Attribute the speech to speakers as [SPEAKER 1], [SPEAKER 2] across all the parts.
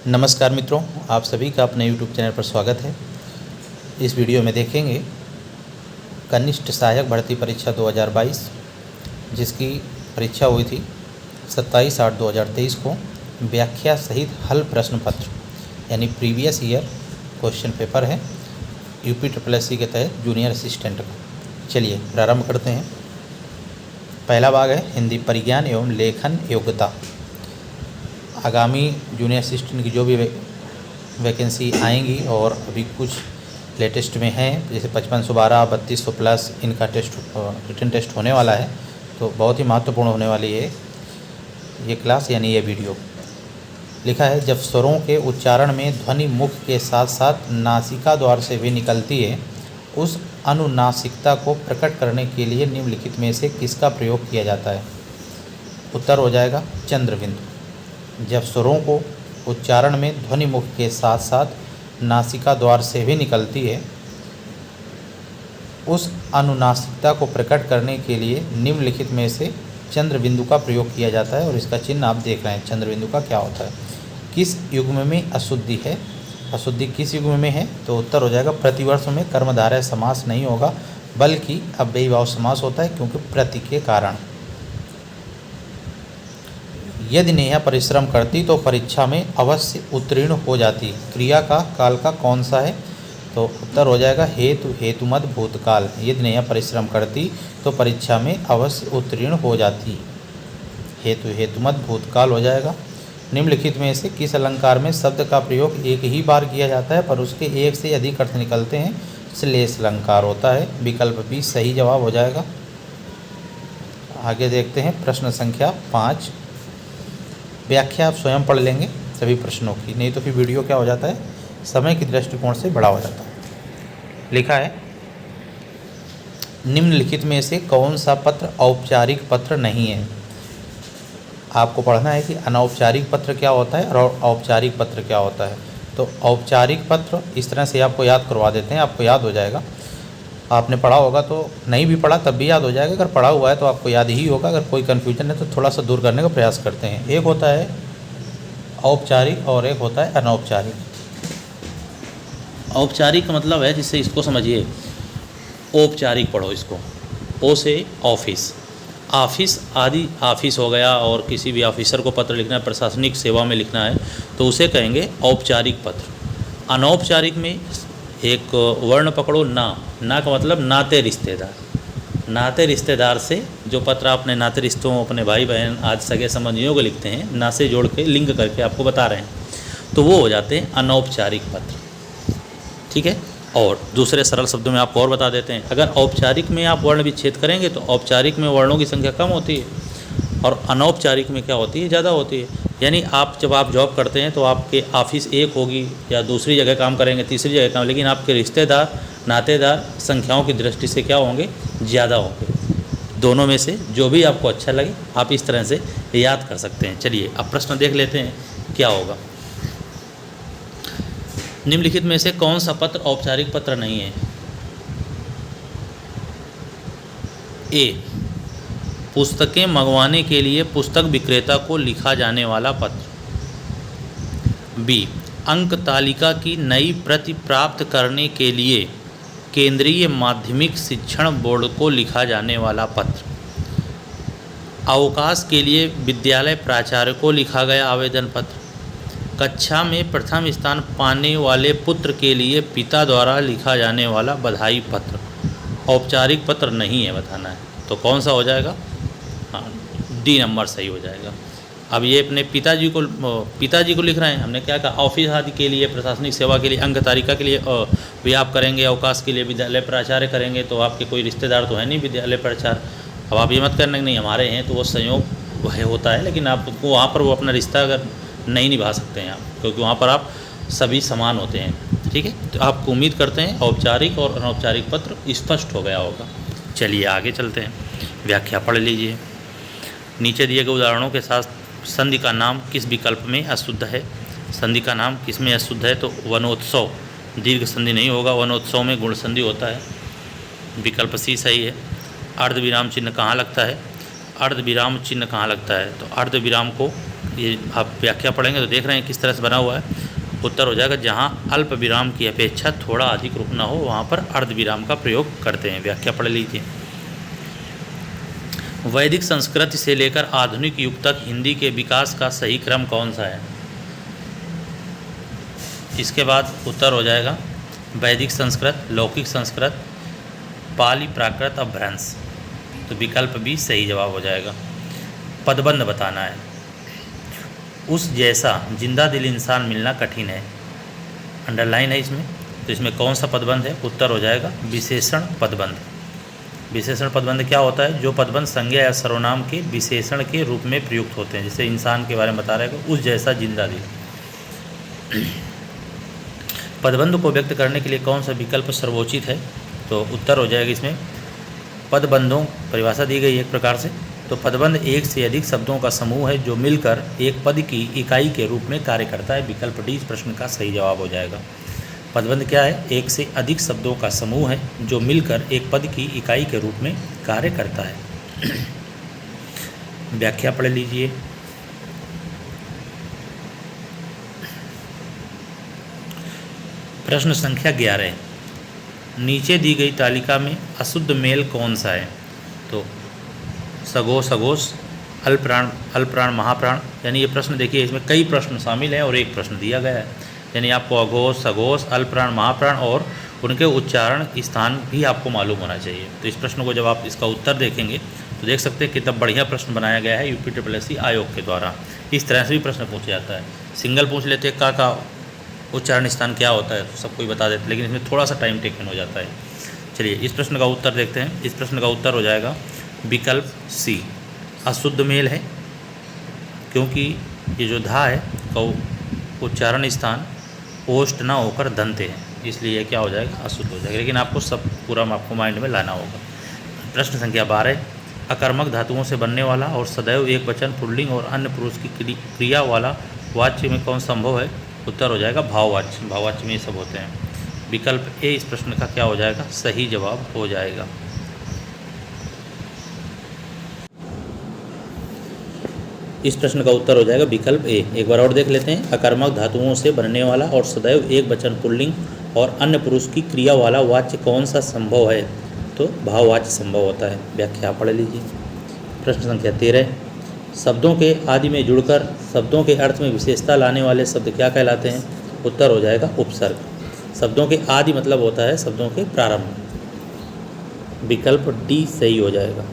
[SPEAKER 1] नमस्कार मित्रों, आप सभी का अपने YouTube चैनल पर स्वागत है। इस वीडियो में देखेंगे कनिष्ठ सहायक भर्ती परीक्षा 2022 जिसकी परीक्षा हुई थी 27/8/2023 को व्याख्या सहित हल प्रश्न पत्र यानी प्रीवियस ईयर क्वेश्चन पेपर है UPSSC के तहत जूनियर असिस्टेंट का। चलिए प्रारंभ करते हैं। पहला भाग है हिंदी परिज्ञान एवं लेखन योग्यता। आगामी जूनियर असिस्टेंट की जो भी वैकेंसी आएंगी और अभी कुछ लेटेस्ट में है, जैसे 5512, 3200 प्लस, इनका टेस्ट रिटन टेस्ट होने वाला है, तो बहुत ही महत्वपूर्ण होने वाली है ये क्लास यानी ये वीडियो। लिखा है, जब स्वरों के उच्चारण में ध्वनि मुख के साथ साथ नासिका द्वार से भी निकलती है, उस अनुनासिकता को प्रकट करने के लिए निम्नलिखित में से किसका प्रयोग किया जाता है? उत्तर हो जाएगा चंद्रबिंदु। जब स्वरों को उच्चारण में ध्वनि मुख के साथ साथ नासिका द्वार से भी निकलती है, उस अनुनासिकता को प्रकट करने के लिए निम्नलिखित में से चंद्रबिंदु का प्रयोग किया जाता है। और इसका चिन्ह आप देख रहे हैं, चंद्रबिंदु का क्या होता है। किस युग्म में अशुद्धि है? अशुद्धि किस युग्म में है? तो उत्तर हो जाएगा प्रतिवर्ष में कर्मधारय समास नहीं होगा, बल्कि अव्ययीभाव समास होता है, क्योंकि प्रति के कारण। यदि नेहा परिश्रम करती तो परीक्षा में अवश्य उत्तीर्ण हो जाती। क्रिया का काल का कौन सा है? तो उत्तर हो जाएगा हेतु हेतुमत भूतकाल। यदि नेहा परिश्रम करती तो परीक्षा में अवश्य उत्तीर्ण हो जाती। हेतु हेतुमत भूतकाल हो जाएगा। निम्नलिखित में से किस अलंकार में शब्द का प्रयोग एक ही बार किया जाता है पर उसके एक से अधिक अर्थ निकलते हैं? श्लेष अलंकार होता है। विकल्प बी सही जवाब हो जाएगा। आगे देखते हैं प्रश्न संख्या 5। व्याख्या आप स्वयं पढ़ लेंगे सभी प्रश्नों की, नहीं तो फिर वीडियो क्या हो जाता है, समय की दृष्टिकोण से बड़ा हो जाता है। लिखा है, निम्नलिखित में से कौन सा पत्र औपचारिक पत्र नहीं है? आपको पढ़ना है कि अनौपचारिक पत्र क्या होता है और औपचारिक पत्र क्या होता है। तो औपचारिक पत्र इस तरह से आपको याद करवा देते हैं, आपको याद हो जाएगा। आपने पढ़ा होगा तो, नहीं भी पढ़ा तब भी याद हो जाएगा, अगर पढ़ा हुआ है तो आपको याद ही होगा। अगर कोई कन्फ्यूजन है तो थोड़ा सा दूर करने का प्रयास करते हैं। एक होता है औपचारिक और एक होता है अनौपचारिक। औपचारिक का मतलब है, जिससे इसको समझिए, औपचारिक पढ़ो इसको, ओ से ऑफिस, ऑफिस आदि ऑफिस हो गया, और किसी भी ऑफिसर को पत्र लिखना है, प्रशासनिक सेवा में लिखना है, तो उसे कहेंगे औपचारिक पत्र। अनौपचारिक में एक वर्ण पकड़ो, ना का मतलब नाते रिश्तेदार। नाते रिश्तेदार से जो पत्र अपने नाते रिश्तों, अपने भाई बहन आज सगे संबंधियों को लिखते हैं, ना से जोड़ के लिंक करके आपको बता रहे हैं, तो वो हो जाते हैं अनौपचारिक पत्र। ठीक है। और दूसरे सरल शब्दों में आपको और बता देते हैं, अगर औपचारिक में आप वर्ण विच्छेद करेंगे तो औपचारिक में वर्णों की संख्या कम होती है और अनौपचारिक में क्या होती है, ज़्यादा होती है। यानी जब आप जॉब करते हैं तो आपके ऑफिस एक होगी या दूसरी जगह काम करेंगे, तीसरी जगह काम, लेकिन आपके रिश्तेदार, नातेदार संख्याओं की दृष्टि से क्या होंगे, ज़्यादा होंगे। दोनों में से जो भी आपको अच्छा लगे आप इस तरह से याद कर सकते हैं। चलिए अब प्रश्न देख लेते हैं क्या होगा। निम्नलिखित में से कौन सा पत्र औपचारिक पत्र नहीं है? ए, पुस्तकें मंगवाने के लिए पुस्तक विक्रेता को लिखा जाने वाला पत्र। बी, अंक तालिका की नई प्रति प्राप्त करने के लिए केंद्रीय माध्यमिक शिक्षण बोर्ड को लिखा जाने वाला पत्र। अवकाश के लिए विद्यालय प्राचार्य को लिखा गया आवेदन पत्र। कक्षा में प्रथम स्थान पाने वाले पुत्र के लिए पिता द्वारा लिखा जाने वाला बधाई पत्र। औपचारिक पत्र नहीं है, बताना है। तो कौन सा हो जाएगा? हाँ, डी नंबर सही हो जाएगा। अब ये अपने पिताजी को लिख रहे हैं, हमने क्या कहा, ऑफिस आदि के लिए, प्रशासनिक सेवा के लिए, अंक तालिका के लिए भी आप करेंगे, अवकाश के लिए विद्यालय प्राचार्य करेंगे, तो आपके कोई रिश्तेदार तो है नहीं विद्यालय प्राचार्य। अब आप ये मत करना कि नहीं हमारे हैं, तो वो संयोग वह होता है, लेकिन आपको वहाँ पर वो अपना रिश्ता अगर नहीं निभा सकते हैं आप, क्योंकि वहाँ पर आप सभी समान होते हैं। ठीक है। तो आपको उम्मीद करते हैं औपचारिक और अनौपचारिक पत्र स्पष्ट हो गया होगा। चलिए आगे चलते हैं, व्याख्या पढ़ लीजिए। नीचे दिए गए उदाहरणों के साथ संधि का नाम किस विकल्प में अशुद्ध है? संधि का नाम किस में अशुद्ध है? तो वनोत्सव, दीर्घ संधि नहीं होगा, वनोत्सव में गुण संधि होता है। विकल्प सी सही है। अर्ध विराम चिन्ह कहाँ लगता है? अर्ध विराम चिन्ह कहाँ लगता है? तो अर्ध विराम को ये आप व्याख्या पढ़ेंगे तो देख रहे हैं किस तरह से बना हुआ है। उत्तर हो जाएगा जहाँ अल्प विराम की अपेक्षा थोड़ा अधिक रुकना हो वहाँ पर अर्ध विराम का प्रयोग करते हैं। व्याख्या पढ़ लीजिए। वैदिक संस्कृत से लेकर आधुनिक युग तक हिंदी के विकास का सही क्रम कौन सा है? इसके बाद उत्तर हो जाएगा वैदिक संस्कृत, लौकिक संस्कृत, पाली प्राकृत, अपभ्रंश। तो विकल्प बी सही जवाब हो जाएगा। पदबंध बताना है। उस जैसा जिंदा दिल इंसान मिलना कठिन है, अंडरलाइन है इसमें। तो इसमें कौन सा पदबंध है? उत्तर हो जाएगा विशेषण पदबंध। विशेषण पदबंध क्या होता है? जो पदबंध संज्ञा या सर्वनाम के विशेषण के रूप में प्रयुक्त होते हैं। जैसे इंसान के बारे में बता रहे हैं, उस जैसा जिंदा दिल। पदबंध को व्यक्त करने के लिए कौन सा विकल्प सर्वोचित है? तो उत्तर हो जाएगा इसमें पदबंधों, परिभाषा दी गई एक प्रकार से। तो पदबंध एक से अधिक शब्दों का समूह है जो मिलकर एक पद की इकाई के रूप में कार्य करता है। विकल्प डी इस प्रश्न का सही जवाब हो जाएगा। पदबंध क्या है? एक से अधिक शब्दों का समूह है जो मिलकर एक पद की इकाई के रूप में कार्य करता है। व्याख्या पढ़ लीजिए। प्रश्न संख्या 11, नीचे दी गई तालिका में अशुद्ध मेल कौन सा है? तो सगोस, अगोस, अल्पप्राण, अल्पप्राण, महाप्राण। यानी ये प्रश्न देखिए, इसमें कई प्रश्न शामिल हैं और एक प्रश्न दिया गया है। यानी आपको अघोष, सघोष, अल्पप्राण, महाप्राण और उनके उच्चारण स्थान भी आपको मालूम होना चाहिए। तो इस प्रश्न को जब आप इसका उत्तर देखेंगे तो देख सकते हैं कितना बढ़िया प्रश्न बनाया गया है UPSSC आयोग के द्वारा। इस तरह से भी प्रश्न पूछा जाता है। सिंगल पूछ लेते हैं का उच्चारण स्थान क्या होता है तो सबको ही बता देते, लेकिन इसमें थोड़ा सा टाइम टेकन हो जाता है। चलिए इस प्रश्न का उत्तर देखते हैं। इस प्रश्न का उत्तर हो जाएगा विकल्प सी, अशुद्ध मेल है, क्योंकि ये जो धा है का उच्चारण स्थान ओष्ठ ना होकर दंते है, इसलिए ये क्या हो जाएगा? अशुद्ध हो जाएगा। लेकिन आपको सब पूरा आपको माइंड में लाना होगा। प्रश्न संख्या 12, अकर्मक धातुओं से बनने वाला और सदैव एक वचन, पुल्लिंग और अन्य पुरुष की क्रिया वाला वाच्य में कौन संभव है? उत्तर हो जाएगा भाववाच्य। भाववाच्य में ये सब होते हैं। विकल्प ए इस प्रश्न का क्या हो जाएगा? सही जवाब हो जाएगा। इस प्रश्न का उत्तर हो जाएगा विकल्प ए। एक बार और देख लेते हैं। अकर्मक धातुओं से बनने वाला और सदैव एक वचन, पुल्लिंग और अन्य पुरुष की क्रिया वाला वाच्य कौन सा संभव है? तो भाववाच्य संभव होता है। व्याख्या पढ़ लीजिए। प्रश्न संख्या 13, शब्दों के आदि में जुड़कर शब्दों के अर्थ में विशेषता लाने वाले शब्द क्या कहलाते हैं? उत्तर हो जाएगा उपसर्ग। शब्दों के आदि मतलब होता है शब्दों के प्रारंभ। विकल्प डी सही हो जाएगा।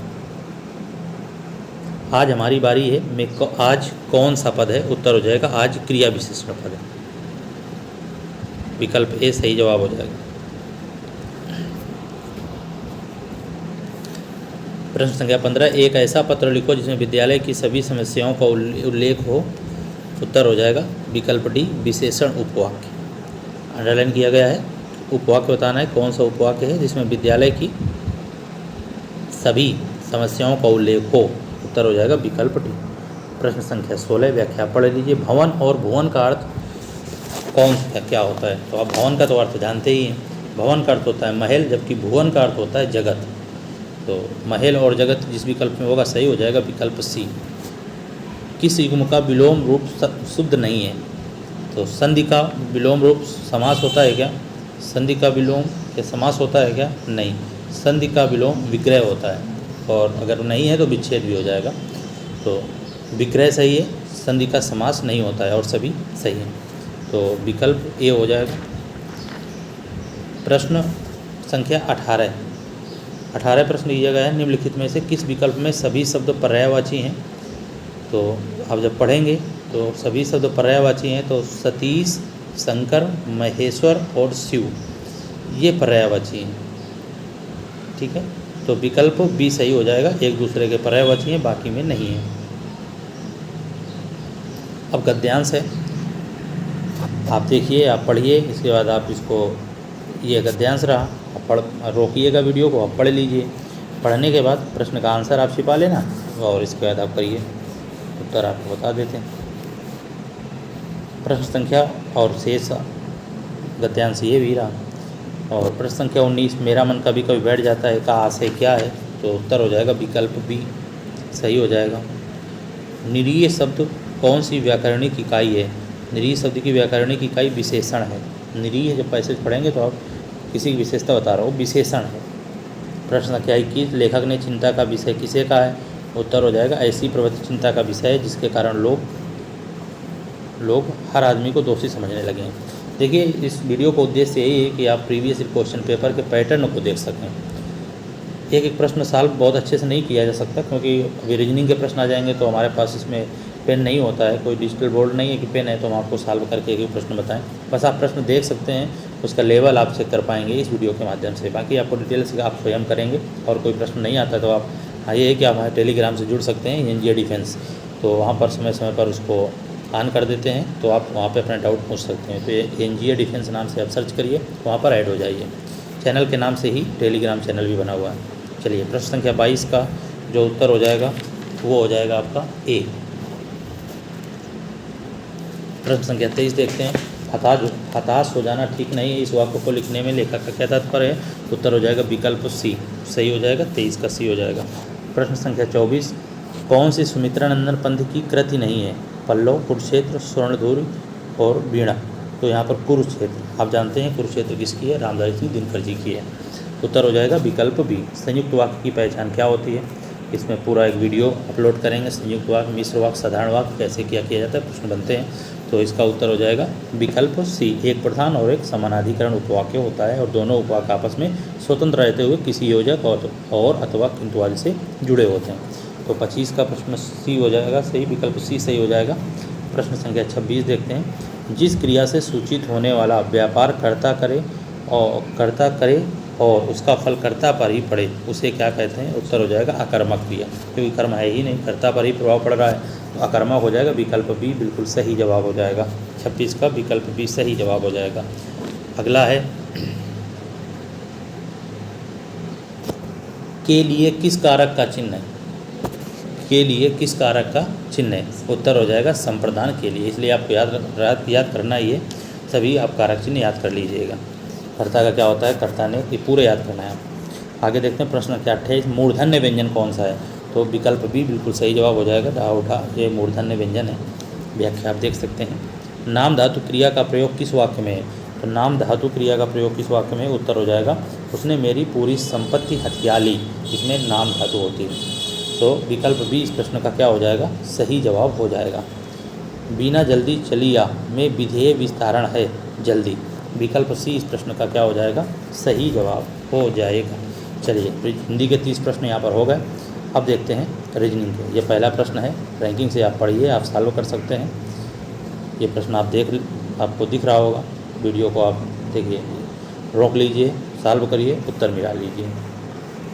[SPEAKER 1] आज हमारी बारी है में आज कौन सा पद है? उत्तर हो जाएगा आज क्रिया विशेषण पद है। विकल्प ए सही जवाब हो जाएगा। प्रश्न संख्या 15, एक ऐसा पत्र लिखो जिसमें विद्यालय की सभी समस्याओं का उल्लेख हो। उत्तर हो जाएगा विकल्प डी विशेषण उपवाक्य। अंडरलाइन किया गया है। उपवाक्य बताना है कौन सा उपवाक्य है जिसमें विद्यालय की सभी समस्याओं का उल्लेख हो। उत्तर हो जाएगा विकल्प डी। प्रश्न संख्या 16, व्याख्या पढ़ लीजिए। भवन और भुवन का अर्थ कौन सा क्या होता है? तो आप भवन का तो अर्थ जानते ही हैं। भवन का अर्थ होता है महल, जबकि भुवन का अर्थ होता है जगत। तो महल और जगत जिस विकल्प में होगा सही हो जाएगा विकल्प सी। किस युग्म का विलोम रूप शुद्ध नहीं है? तो संधि का विलोम रूप समास होता है क्या? संधि का विलोम क्या समास होता है क्या? नहीं, संधि का विलोम विग्रह होता है, और अगर नहीं है तो विच्छेद भी हो जाएगा। तो विग्रह सही है, संधि का समास नहीं होता है, और सभी सही है। तो विकल्प ए हो जाएगा। प्रश्न संख्या 18 प्रश्न दिया गया है। निम्नलिखित में से किस विकल्प में सभी शब्द पर्यायवाची हैं? तो आप जब पढ़ेंगे तो सभी शब्द पर्यायवाची हैं। तो सतीश, शंकर, महेश्वर और शिव ये पर्यायवाची हैं। ठीक है, तो विकल्प बी सही हो जाएगा। एक दूसरे के पर्यायवाची हैं, बाकी में नहीं है। अब गद्यांश है, आप देखिए, आप पढ़िए, इसके बाद आप इसको, ये गद्यांश रहा, आप पढ़ रोकिएगा वीडियो को, आप पढ़ लीजिए। पढ़ने के बाद प्रश्न का आंसर आप छिपा लेना और इसके बाद आप करिए, उत्तर आपको बता देते हैं। प्रश्न संख्या और शेष गद्यांश ये भी रहा। और प्रश्न संख्या 19, मेरा मन कभी कभी बैठ जाता है का आशय क्या है? तो उत्तर हो जाएगा विकल्प बी सही हो जाएगा। निरीय शब्द कौन सी व्याकरणिक इकाई है? निरीह शब्द की व्याकरणिक इकाई विशेषण है। निरीह जब पैसेज पढ़ेंगे तो आप किसी की विशेषता बता रहा हूँ, विशेषण है। प्रश्न संख्या 21, लेखक ने चिंता का विषय किसे कहा है? उत्तर हो जाएगा ऐसी प्रवृत्ति चिंता का विषय है जिसके कारण लोग हर आदमी को दोषी समझने लगे हैं। देखिए, इस वीडियो का उद्देश्य यही है कि आप प्रीवियस क्वेश्चन पेपर के पैटर्न को देख सकें। एक एक प्रश्न सॉल्व बहुत अच्छे से नहीं किया जा सकता, क्योंकि अभी रीजनिंग के प्रश्न आ जाएंगे तो हमारे पास इसमें पेन नहीं होता है, कोई डिजिटल बोर्ड नहीं है कि पेन है तो हम आपको सॉल्व करके एक एक प्रश्न बताएं। बस आप प्रश्न देख सकते हैं, उसका लेवल आप चेक कर पाएंगे इस वीडियो के माध्यम से। बाकी आपको डिटेल्स आप स्वयं करेंगे, और कोई प्रश्न नहीं आता तो आप ये है कि आप हमारे टेलीग्राम से जुड़ सकते हैं, एनजीए डिफेंस, तो वहाँ पर समय समय पर उसको ऑन कर देते हैं, तो आप वहाँ पे अपना डाउट पूछ सकते हैं। तो ये एनजीए डिफेंस नाम से आप सर्च करिए, वहाँ पर ऐड हो जाइए। चैनल के नाम से ही टेलीग्राम चैनल भी बना हुआ है। चलिए, प्रश्न संख्या 22 का जो उत्तर हो जाएगा वो हो जाएगा आपका ए। प्रश्न संख्या 23 देखते हैं। हताश हो जाना ठीक नहीं है, इस वाक्य को लिखने में लेखक का क्या तात्पर्य है? उत्तर हो जाएगा विकल्प सी, सही हो जाएगा। 23 का सी हो जाएगा। प्रश्न संख्या 24, कौन सी सुमित्रानंदन पंत की कृति नहीं है? पल्लव, कुरुक्षेत्र, स्वर्णधूरी और वीणा। तो यहाँ पर कुरुक्षेत्र, आप जानते हैं कुरुक्षेत्र किसकी है? रामधारी सिंह दिनकर जी की है। उत्तर हो जाएगा विकल्प बी। संयुक्त वाक्य की पहचान क्या होती है? इसमें पूरा एक वीडियो अपलोड करेंगे। संयुक्त वाक्य, मिश्र वाक्य, साधारण वाक्य कैसे क्या किया जाता है, प्रश्न बनते हैं। तो इसका उत्तर हो जाएगा विकल्प सी। एक प्रधान और एक समानाधिकरण उपवाक्य होता है, और दोनों उपवाक्य आपस में स्वतंत्र रहते हुए किसी योजक और अथवा किंतु आदि से जुड़े होते हैं। तो 25 का प्रश्न सी हो जाएगा सही, विकल्प सी सही हो जाएगा। प्रश्न संख्या 26 देखते हैं। जिस क्रिया से सूचित होने वाला व्यापार कर्ता करे और उसका फल कर्ता पर ही पड़े, उसे क्या कहते हैं? उत्तर हो जाएगा अकर्मक क्रिया, क्योंकि कर्म है ही नहीं, कर्ता पर ही प्रभाव पड़ रहा है, तो अकर्मक हो जाएगा। विकल्प बी बिल्कुल सही जवाब हो जाएगा। 26 का विकल्प बी सही जवाब हो जाएगा। अगला है, के लिए किस कारक का चिन्ह है? के लिए किस कारक का चिन्ह है? उत्तर हो जाएगा संप्रदान के लिए। इसलिए आपको याद करना ही है, सभी आप कारक चिन्ह याद कर लीजिएगा। कर्ता का क्या होता है? कर्ता ने, ये पूरे याद करना है आप। आगे देखते हैं प्रश्न क्या 28, मूर्धन्य व्यंजन कौन सा है? तो विकल्प बी बिल्कुल सही जवाब हो जाएगा। डाउठा, ये मूर्धन्य व्यंजन है। व्याख्या आप देख सकते हैं। नाम धातु क्रिया का प्रयोग किस वाक्य में है? तो नाम धातु क्रिया का प्रयोग किस वाक्य में? उत्तर हो जाएगा उसने मेरी पूरी संपत्ति हथिया ली, इसमें नाम धातु होती है। तो विकल्प बी इस प्रश्न का क्या हो जाएगा? सही जवाब हो जाएगा। बिना जल्दी चलिया में विधेय विस्तारण है जल्दी। विकल्प सी इस प्रश्न का क्या हो जाएगा? सही जवाब हो जाएगा। चलिए, हिंदी के 30 प्रश्न यहाँ पर हो गए। अब देखते हैं रीजनिंग के। ये पहला प्रश्न है, रैंकिंग से आप पढ़िए, आप सॉल्व कर सकते हैं। ये प्रश्न आपको दिख रहा होगा, वीडियो को आप देखिए, रोक लीजिए, सॉल्व करिए, उत्तर मिला लीजिए।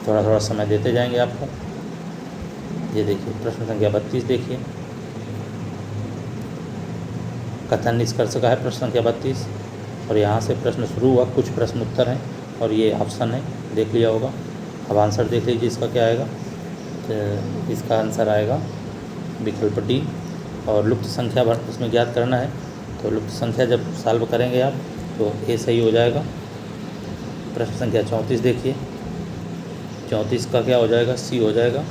[SPEAKER 1] थोड़ा थोड़ा समय देते जाएंगे आपको। ये देखिए प्रश्न संख्या 32 देखिए, कथन निष्कर्ष का है प्रश्न संख्या 32, और यहाँ से प्रश्न शुरू हुआ। कुछ प्रश्न उत्तर हैं और ये ऑप्शन है, देख लिया होगा। अब आंसर देख लीजिए, इसका क्या आएगा? तो इसका आंसर आएगा विकल्प डी। और लुप्त संख्या इसमें ज्ञात करना है, तो लुप्त संख्या जब सॉल्व करेंगे आप तो ए सही हो जाएगा। प्रश्न संख्या 34 देखिए, 34 का क्या हो जाएगा? सी हो जाएगा।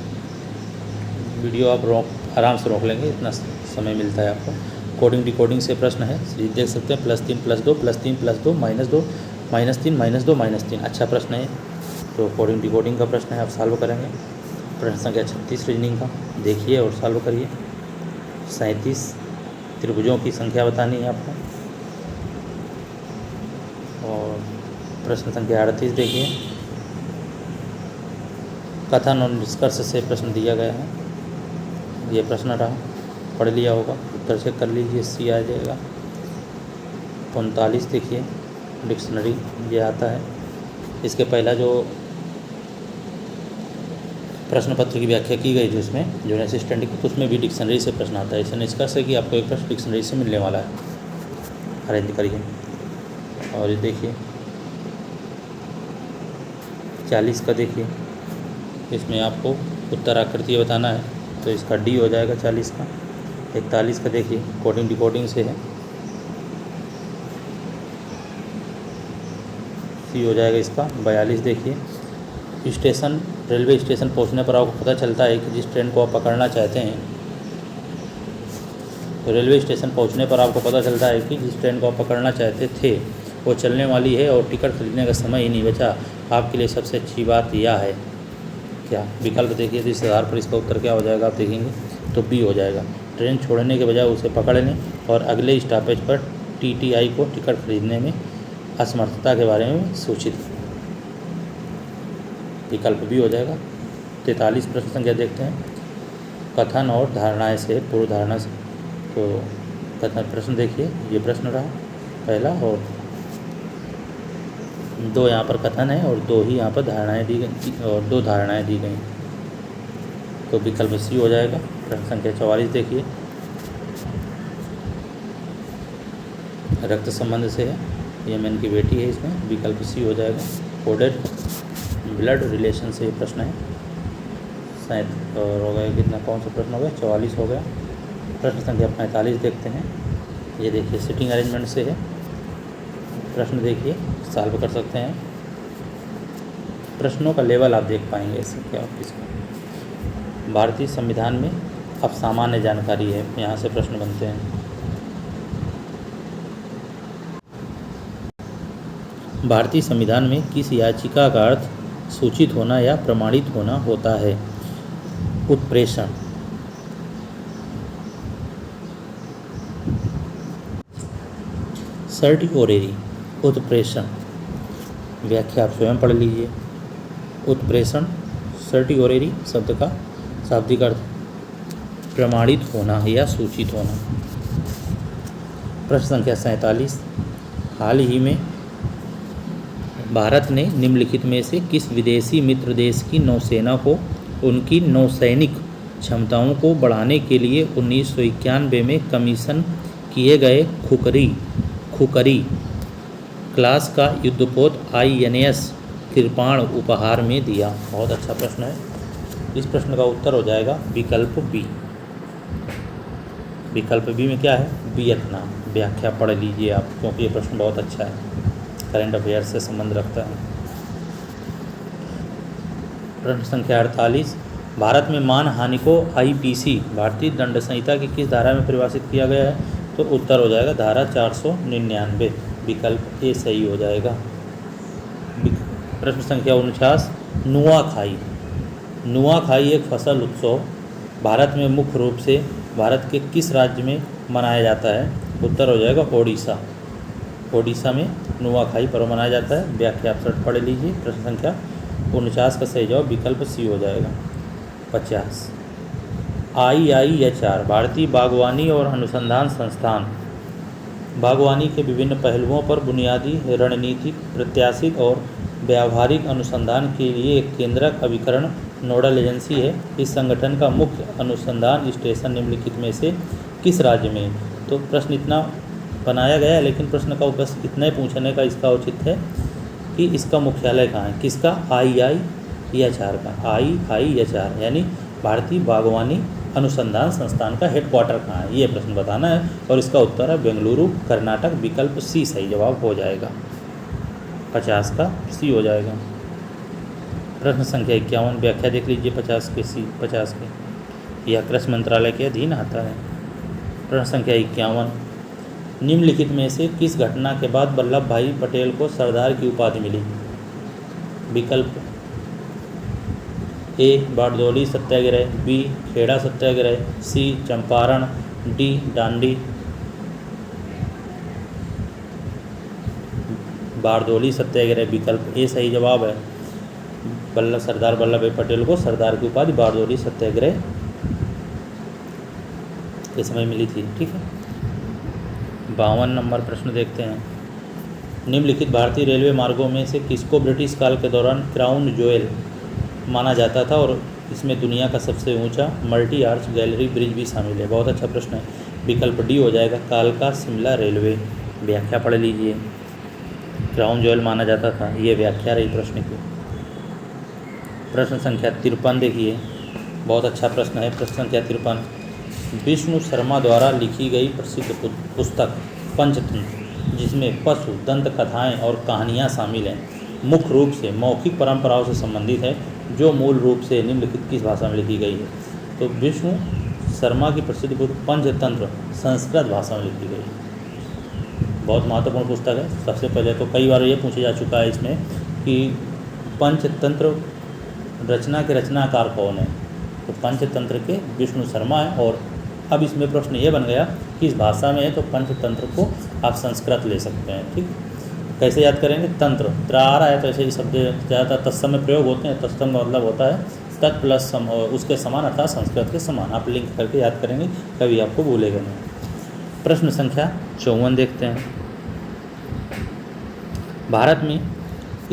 [SPEAKER 1] वीडियो आप आराम से रोक लेंगे, इतना समय मिलता है आपको। कोडिंग डिकोडिंग से प्रश्न है, सीरीज देख सकते हैं। +3 +2 +3 +2 -2 -3 -2 -3। अच्छा प्रश्न है, तो कोडिंग डिकोडिंग का प्रश्न है, आप सॉल्व करेंगे। प्रश्न संख्या 36 रीजनिंग का देखिए और सॉल्व करिए। 37 त्रिभुजों की संख्या बतानी है आपको। और प्रश्न संख्या 38 देखिए, कथन और निष्कर्ष से प्रश्न दिया गया है। ये प्रश्न रहा, पढ़ लिया होगा, उत्तर चेक कर लीजिए, सी आ जाएगा। 39 देखिए, डिक्शनरी ये आता है। इसके पहला जो प्रश्न पत्र की व्याख्या की गई थी उसमें जो असिस्टेंट की, तो उसमें भी डिक्शनरी से प्रश्न आता है। इससे निष्कर्ष है कि आपको एक प्रश्न डिक्शनरी से मिलने वाला है, अरेंज करिए। और ये देखिए 40 का देखिए, इसमें आपको उत्तर आकृति बताना है, तो इसका डी हो जाएगा 40 का। 41 का देखिए, कोडिंग डिकोडिंग से है, सी हो जाएगा इसका। 42 देखिए, रेलवे स्टेशन पहुंचने पर आपको पता चलता है कि जिस ट्रेन को आप पकड़ना चाहते हैं तो रेलवे स्टेशन पहुंचने पर आपको पता चलता है कि जिस ट्रेन को आप पकड़ना चाहते थे वो चलने वाली है और टिकट खरीदने का समय ही नहीं बचा। आपके लिए सबसे अच्छी बात यह है क्या? विकल्प देखिए, तो इस आधार पर इसका उत्तर क्या हो जाएगा आप देखेंगे तो बी हो जाएगा। ट्रेन छोड़ने के बजाय उसे पकड़ लें और अगले स्टॉपेज पर टीटीआई को टिकट खरीदने में असमर्थता के बारे में सूचित। विकल्प बी हो जाएगा। 43 प्रश्न संख्या देखते हैं। कथन और धारणाएं से पूर्व धारणा से। तो कथन प्रश्न देखिए, ये प्रश्न रहा पहला और 2 यहाँ पर कथन है और 2 ही यहाँ पर धारणाएं दी गई और 2 धारणाएं दी गई। तो विकल्प सी हो जाएगा। प्रश्न संख्या 44 देखिए, रक्त संबंध से है, यमन की बेटी है इसमें, विकल्प सी हो जाएगा। कोडेड ब्लड रिलेशन से ये प्रश्न है। शायद और हो गया कितना, कौन सा प्रश्न हो गया? 44 हो गया। प्रश्न संख्या 45 देखते हैं। ये देखिए सिटिंग अरेंजमेंट से है प्रश्न, देखिए सॉल्व कर सकते हैं। प्रश्नों का लेवल आप देख पाएंगे इससे क्या किसको। भारतीय संविधान में अब सामान्य जानकारी है, यहाँ से प्रश्न बनते हैं। भारतीय संविधान में किस याचिका का अर्थ सूचित होना या प्रमाणित होना होता है? उत्प्रेषण। सर्टिओरेरी। उत्प्रेषण व्याख्या आप स्वयं पढ़ लीजिए। उत्प्रेषण सर्टिओरेरी शब्द का शाब्दिक अर्थ प्रमाणित होना या सूचित होना। प्रश्न संख्या 47, हाल ही में भारत ने निम्नलिखित में से किस विदेशी मित्र देश की नौसेना को उनकी नौसैनिक क्षमताओं को बढ़ाने के लिए 1991 में कमीशन किए गए खुकरी क्लास का युद्धपोत INS कृपाण उपहार में दिया? बहुत अच्छा प्रश्न है। इस प्रश्न का उत्तर हो जाएगा विकल्प बी। विकल्प बी में क्या है? वियतनाम। व्याख्या पढ़ लीजिए आप, क्योंकि ये प्रश्न बहुत अच्छा है, करंट अफेयर से संबंध रखता है। प्रश्न संख्या 48, भारत में मानहानि को IPC भारतीय दंड संहिता की किस धारा में परिभाषित किया गया है? तो उत्तर हो जाएगा धारा 499। विकल्प ए सही हो जाएगा। प्रश्न संख्या 49, नुआखाई। नुआखाई एक फसल उत्सव भारत में मुख्य रूप से भारत के किस राज्य में मनाया जाता है? उत्तर हो जाएगा ओडिशा। ओडिशा में नुआखाई पर्व मनाया जाता है। व्याख्या आप शर्ट पढ़ लीजिए। प्रश्न संख्या 49 का सही जवाब विकल्प सी हो जाएगा। 50, IIHR भारतीय बागवानी और अनुसंधान संस्थान बागवानी के विभिन्न पहलुओं पर बुनियादी रणनीतिक प्रत्याशित और व्यावहारिक अनुसंधान के लिए एक केंद्रक अभिकरण नोडल एजेंसी है। इस संगठन का मुख्य अनुसंधान स्टेशन निम्नलिखित में से किस राज्य में? तो प्रश्न इतना बनाया गया है, लेकिन प्रश्न का बस इतना ही पूछने का इसका उचित है कि इसका मुख्यालय कहाँ है? किसका? IIHR का। IIHR यानी भारतीय बागवानी अनुसंधान संस्थान का हेडक्वार्टर कहाँ है, ये प्रश्न बताना है। और इसका उत्तर है बेंगलुरु, कर्नाटक। विकल्प सी सही जवाब हो जाएगा। 50 का सी हो जाएगा। प्रश्न संख्या 51, व्याख्या देख लीजिए 50 के। यह कृषि मंत्रालय के अधीन आता है। प्रश्न संख्या 51, निम्नलिखित में से किस घटना के बाद वल्लभ भाई पटेल को सरदार की उपाधि मिली? विकल्प ए बारदौली सत्याग्रह, बी खेड़ा सत्याग्रह, सी चंपारण, डी दांडी। बारदौली सत्याग्रह विकल्प ए सही जवाब है। सरदार वल्लभ भाई पटेल को सरदार की उपाधि बारदौली सत्याग्रह के समय मिली थी। ठीक है। 52 नंबर प्रश्न देखते हैं। निम्नलिखित भारतीय रेलवे मार्गों में से किसको ब्रिटिश काल के दौरान क्राउन ज्वेल माना जाता था? और इसमें दुनिया का सबसे ऊंचा मल्टी आर्च गैलरी ब्रिज भी शामिल है। बहुत अच्छा प्रश्न है। विकल्प डी हो जाएगा, कालका शिमला रेलवे। व्याख्या पढ़ लीजिए। क्राउन ज्वेल माना जाता था, ये व्याख्या रही प्रश्न की। प्रश्न संख्या 53 देखिए, बहुत अच्छा प्रश्न है। प्रश्न संख्या 53, विष्णु शर्मा द्वारा लिखी गई प्रसिद्ध पुस्तक पंचतंत्र, जिसमें पशु दंत कथाएँ और कहानियाँ शामिल हैं, मुख्य रूप से मौखिक परंपराओं से संबंधित है, जो मूल रूप से निम्नलिखित किस भाषा में लिखी गई है? तो विष्णु शर्मा की प्रसिद्ध पुस्तक पंचतंत्र संस्कृत भाषा में लिखी गई। बहुत महत्वपूर्ण पुस्तक है। सबसे पहले तो कई बार ये पूछा जा चुका है इसमें कि पंचतंत्र रचना के रचनाकार कौन है, तो पंचतंत्र के विष्णु शर्मा है। और अब इसमें प्रश्न ये बन गया कि इस भाषा में है तो पंचतंत्र को आप संस्कृत ले सकते हैं। ठीक, कैसे याद करेंगे? तंत्र त्रार है तो ऐसे ही शब्द ज़्यादातर तत्सम में प्रयोग होते हैं। तत्सम का मतलब होता है तत् प्लस सम, उसके समान अर्थात संस्कृत के समान। आप लिंक करके याद करेंगे, कभी आपको भूलेगा नहीं। प्रश्न संख्या 54 देखते हैं। भारत में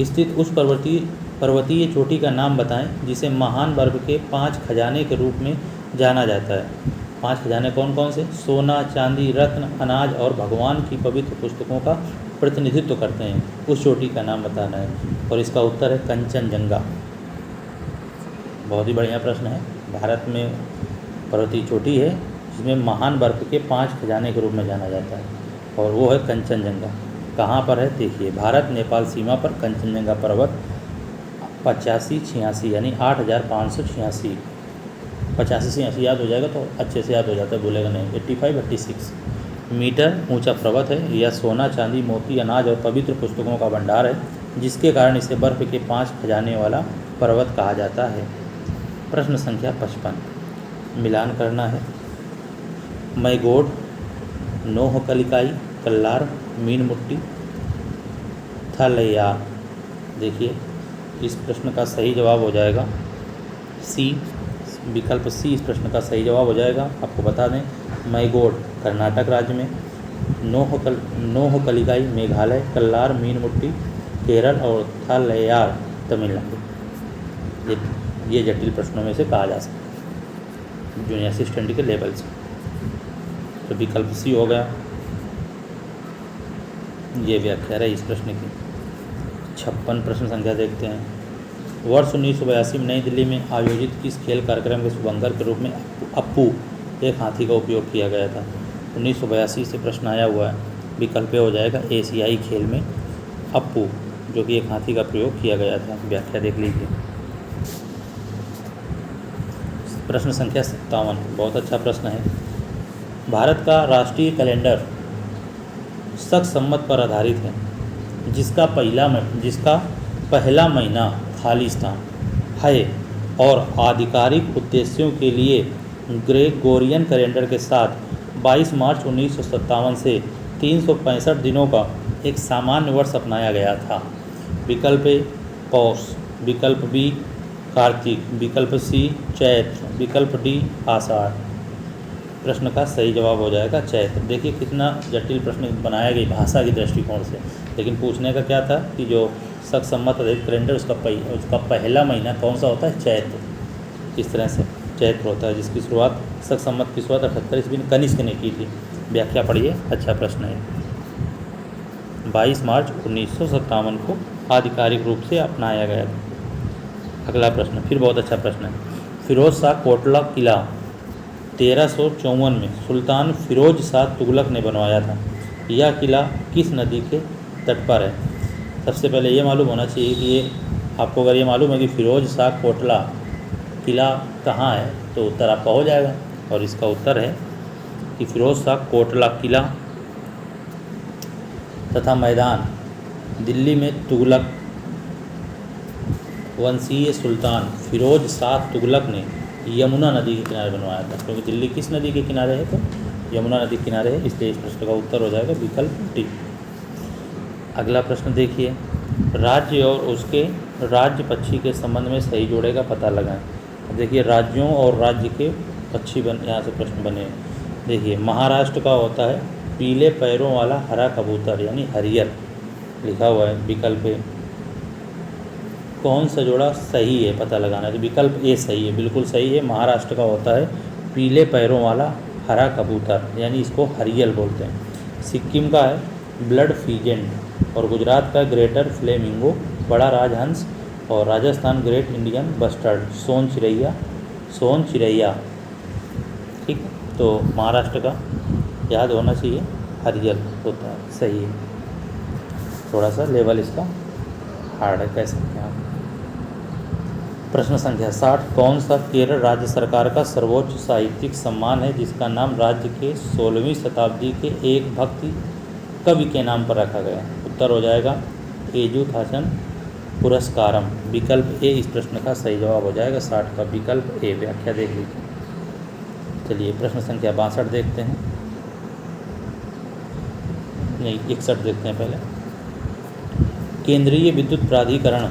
[SPEAKER 1] स्थित उस पर्वतीय चोटी का नाम बताएं जिसे महान वर्ग के 5 खजाने के रूप में जाना जाता है। 5 खजाने कौन कौन से? सोना, चांदी, रत्न, अनाज और भगवान की पवित्र पुस्तकों का प्रतिनिधित्व करते हैं। उस चोटी का नाम बताना है और इसका उत्तर है कंचनजंगा। बहुत ही बढ़िया प्रश्न है। भारत में पर्वतीय चोटी है जिसमें महान बर्फ के 5 खजाने के रूप में जाना जाता है और वो है कंचनजंगा। कहाँ पर है? देखिए, भारत नेपाल सीमा पर कंचनजंगा पर्वत 8586 यानी 8586, 8586 याद हो जाएगा तो अच्छे से याद हो जाता है, भूलेगा नहीं। 86 मीटर ऊंचा पर्वत है। यह सोना, चांदी, मोती, अनाज और पवित्र पुस्तकों का भंडार है, जिसके कारण इसे बर्फ़ के 5 खजाने वाला पर्वत कहा जाता है। प्रश्न संख्या 55 मिलान करना है। मैगोड, नोह कलिकाई, कल्लार, मीन मुट्टी, थलैया। देखिए, इस प्रश्न का सही जवाब हो जाएगा सी, विकल्प सी इस प्रश्न का सही जवाब हो जाएगा। आपको बता दें, मैगोड कर्नाटक राज्य में, नोह कलिकाई मेघालय, कल्लार मीन मुट्टी केरल और थलैयार तमिलनाडु। ये जटिल प्रश्नों में से कहा जा सकता है जूनियर असिस्टेंट के लेवल से। तो विकल्प सी हो गया। ये व्याख्या है इस प्रश्न की। 56 प्रश्न संख्या देखते हैं। वर्ष 1982 में नई दिल्ली में आयोजित किस खेल कार्यक्रम के शुभंकर के रूप में अप्पू एक हाथी का उपयोग किया गया था? 1982 से प्रश्न आया हुआ है। विकल्प हो जाएगा एशियाई खेल में अप्पू, जो कि एक हाथी का प्रयोग किया गया था। व्याख्या देख लीजिए। प्रश्न संख्या 57 बहुत अच्छा प्रश्न है। भारत का राष्ट्रीय कैलेंडर शक संवत पर आधारित है, जिसका पहला महीना खालिस्तान है और आधिकारिक उद्देश्यों के लिए ग्रेगोरियन कैलेंडर के साथ 22 मार्च 1957 से 365 दिनों का एक सामान्य वर्ष अपनाया गया था। विकल्प ए पौष, विकल्प बी कार्तिक, विकल्प सी चैत्र, विकल्प डी आषाढ़। प्रश्न का सही जवाब हो जाएगा चैत्र। देखिए कितना जटिल प्रश्न बनाया गया भाषा की दृष्टिकोण से, लेकिन पूछने का क्या था कि जो शक सम्मत कैलेंडर उसका पहला महीना कौन सा होता है? चैत्र। इस तरह से चैत्र होता है, जिसकी शुरुआत शक सम्मत की शुरुआत 78 ईस्वी में कनिष्क ने की थी। व्याख्या पढ़िए, अच्छा प्रश्न है। 22 मार्च 1957 को आधिकारिक रूप से अपनाया गया था। अगला प्रश्न फिर बहुत अच्छा प्रश्न है। फिरोज शाह कोटला किला 1354 में सुल्तान फिरोज शाह तुगलक ने बनवाया था। यह किला किस नदी के तट पर है? सबसे पहले ये मालूम होना चाहिए कि ये आपको अगर ये मालूम है कि फिरोज शाह कोटला किला कहाँ है तो उत्तर आपका हो जाएगा। और इसका उत्तर है कि फिरोज शाह कोटला किला तथा मैदान दिल्ली में तुगलक वंशीय सुल्तान फिरोज शाह तुगलक ने यमुना नदी के किनारे बनवाया था। क्योंकि दिल्ली किस नदी के किनारे है? तो यमुना नदी के किनारे है, इसलिए इस प्रश्न का उत्तर हो जाएगा विकल्प डी। अगला प्रश्न देखिए। राज्य और उसके राज्य पक्षी के संबंध में सही जोड़े का पता लगाएं। देखिए राज्यों और राज्य के पक्षी यहाँ से प्रश्न बने। देखिए महाराष्ट्र का होता है पीले पैरों वाला हरा कबूतर यानी हरियर लिखा हुआ है। विकल्प ए कौन सा जोड़ा सही है पता लगाना है, तो विकल्प ए सही है, बिल्कुल सही है। महाराष्ट्र का होता है पीले पैरों वाला हरा कबूतर यानी इसको हरियल बोलते हैं। सिक्किम का है ब्लड फीजेंट और गुजरात का ग्रेटर फ्लेमिंगो बड़ा राजहंस और राजस्थान ग्रेट इंडियन बस्टर्ड सोन चिरैया। ठीक, तो महाराष्ट्र का याद होना चाहिए हरियल होता है, सही है। थोड़ा सा लेवल इसका हार्ड है कह सकते हैं आप। प्रश्न संख्या 60, कौन सा केरल राज्य सरकार का सर्वोच्च साहित्यिक सम्मान है जिसका नाम राज्य के 16वीं शताब्दी के एक भक्ति कवि के नाम पर रखा गया? उत्तर हो जाएगा एजुथासन पुरस्कारम। विकल्प ए इस प्रश्न का सही जवाब हो जाएगा। 60 का विकल्प ए। व्याख्या देख लीजिए। चलिए प्रश्न संख्या 62 देखते हैं, नहीं 61 देखते हैं पहले। केंद्रीय विद्युत प्राधिकरण